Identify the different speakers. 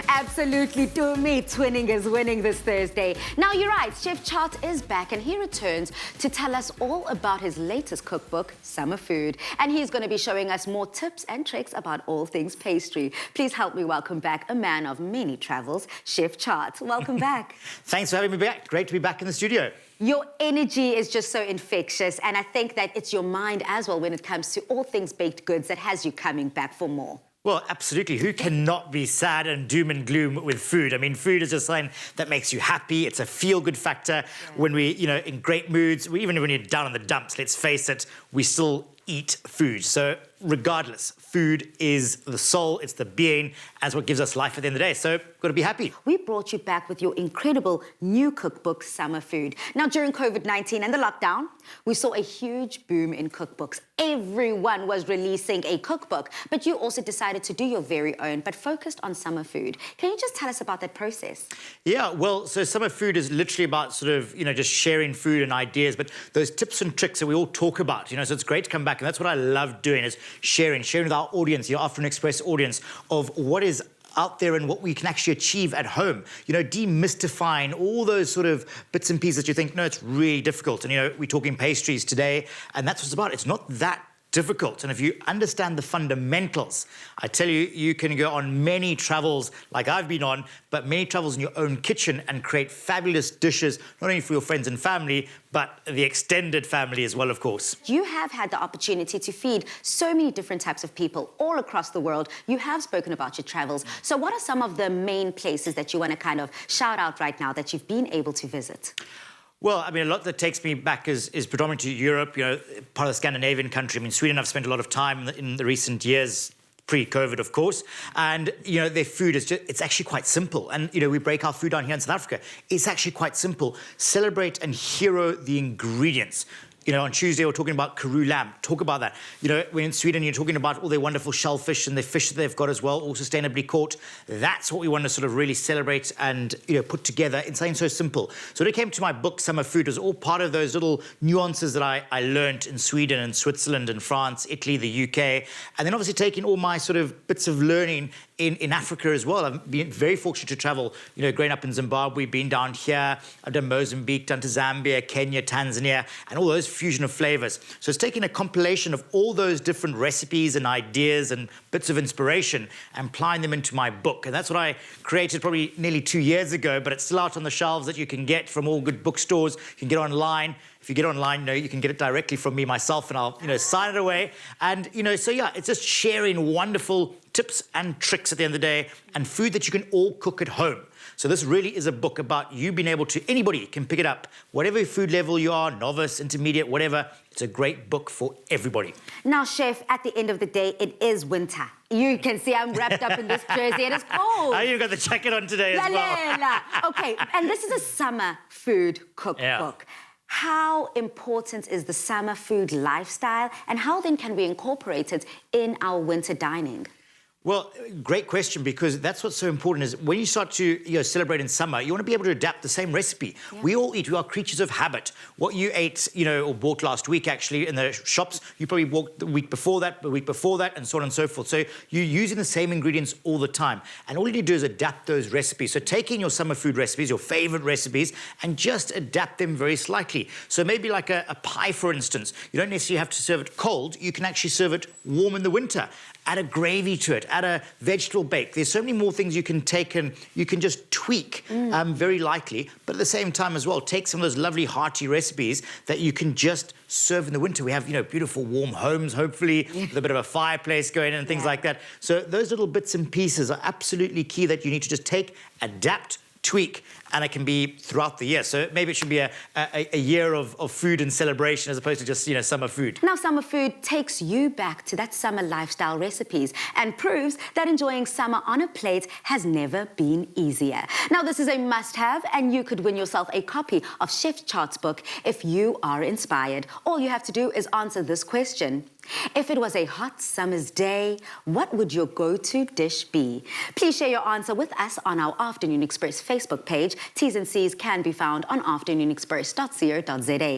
Speaker 1: Absolutely, to me, twinning is winning this Thursday. Now, you're right, Chef Tjaart is back and he returns to tell us all about his latest cookbook, Summer Food. And he's going to be showing us more tips and tricks about all things pastry. Please help me welcome back a man of many travels, Chef Tjaart. Welcome back.
Speaker 2: Thanks for having me back. Great to be back in the studio.
Speaker 1: Your energy is just so infectious, and I think that it's your mind as well when it comes to all things baked goods that has you coming back for more.
Speaker 2: Well, absolutely. Who cannot be sad and doom and gloom with food? I mean, food is just something that makes you happy. It's a feel-good factor when we, in great moods. Even when you're down in the dumps, let's face it, we still eat food. So regardless, food is the soul, it's the being, as what gives us life at the end of the day. So got to be happy.
Speaker 1: We brought you back with your incredible new cookbook, Summer Food. Now, during COVID-19 and the lockdown, we saw a huge boom in cookbooks. Everyone was releasing a cookbook, but you also decided to do your very own, but focused on summer food. Can you just tell us about that process?
Speaker 2: Yeah, well, so Summer Food is literally about sort of, just sharing food and ideas, but those tips and tricks that we all talk about, so it's great to come back, and that's what I love doing, is sharing with our audience, your Afternoon Express audience, of what is out there and what we can actually achieve at home. Demystifying all those sort of bits and pieces that you think, no, it's really difficult. And, we're talking pastries today, and that's what it's about. It's not that difficult. And if you understand the fundamentals, I tell you, you can go on many travels like I've been on, but many travels in your own kitchen and create fabulous dishes, not only for your friends and family, but the extended family as well, of course.
Speaker 1: You have had the opportunity to feed so many different types of people all across the world. You have spoken about your travels. So what are some of the main places that you want to kind of shout out right now that you've been able to visit?
Speaker 2: Well, I mean, a lot that takes me back is predominantly Europe, part of the Scandinavian country. I mean, Sweden, I've spent a lot of time in the recent years, pre-COVID, of course. And, their food is it's actually quite simple. And, we break our food down here in South Africa. It's actually quite simple. Celebrate and hero the ingredients. On Tuesday, we're talking about Karoo lamb. Talk about that. When in Sweden, you're talking about all their wonderful shellfish and the fish that they've got as well, all sustainably caught. That's what we want to sort of really celebrate and, put together in something so simple. So when it came to my book, Summer Food, it was all part of those little nuances that I learned in Sweden and Switzerland and France, Italy, the UK. And then obviously taking all my sort of bits of learning in Africa as well. I've been very fortunate to travel, growing up in Zimbabwe, been down here, I've done Mozambique, done to Zambia, Kenya, Tanzania, and all those fusion of flavors. So it's taking a compilation of all those different recipes and ideas and bits of inspiration and applying them into my book. And that's what I created probably nearly 2 years ago, but it's still out on the shelves that you can get from all good bookstores. You can get online. If you get online, you can get it directly from me myself, and I'll, sign it away. And, so yeah, it's just sharing wonderful tips and tricks at the end of the day, and food that you can all cook at home. So this really is a book about you being able to, anybody can pick it up, whatever food level you are, novice, intermediate, whatever. It's a great book for everybody.
Speaker 1: Now, Chef, at the end of the day, it is winter. You can see I'm wrapped up in this jersey. It is cold.
Speaker 2: Oh, you've got the jacket on today as well.
Speaker 1: Okay, and this is a summer food cookbook.
Speaker 2: Yeah.
Speaker 1: How important is the summer food lifestyle, and how then can we incorporate it in our winter dining?
Speaker 2: Well, great question, because that's what's so important is when you start to celebrate in summer, you want to be able to adapt the same recipe. Yeah. We all eat. We are creatures of habit. What you ate, or bought last week actually in the shops, you probably bought the week before that, and so on and so forth. So you're using the same ingredients all the time. And all you need to do is adapt those recipes. So take in your summer food recipes, your favorite recipes, and just adapt them very slightly. So maybe like a pie, for instance. You don't necessarily have to serve it cold. You can actually serve it warm in the winter. Add a gravy to it, add a vegetable bake. There's so many more things you can take and you can just tweak very lightly, but at the same time as well, take some of those lovely hearty recipes that you can just serve in the winter. We have, beautiful warm homes, hopefully, with a bit of a fireplace going in and things like that. So those little bits and pieces are absolutely key that you need to just take, adapt, tweak, and it can be throughout the year. So maybe it should be a year of food and celebration as opposed to just, summer food.
Speaker 1: Now, summer food takes you back to that summer lifestyle recipes and proves that enjoying summer on a plate has never been easier. Now, this is a must-have, and you could win yourself a copy of Chef Tjaart's book if you are inspired. All you have to do is answer this question. If it was a hot summer's day, what would your go-to dish be? Please share your answer with us on our Afternoon Express Facebook page. T's and C's can be found on afternoonexpress.co.za.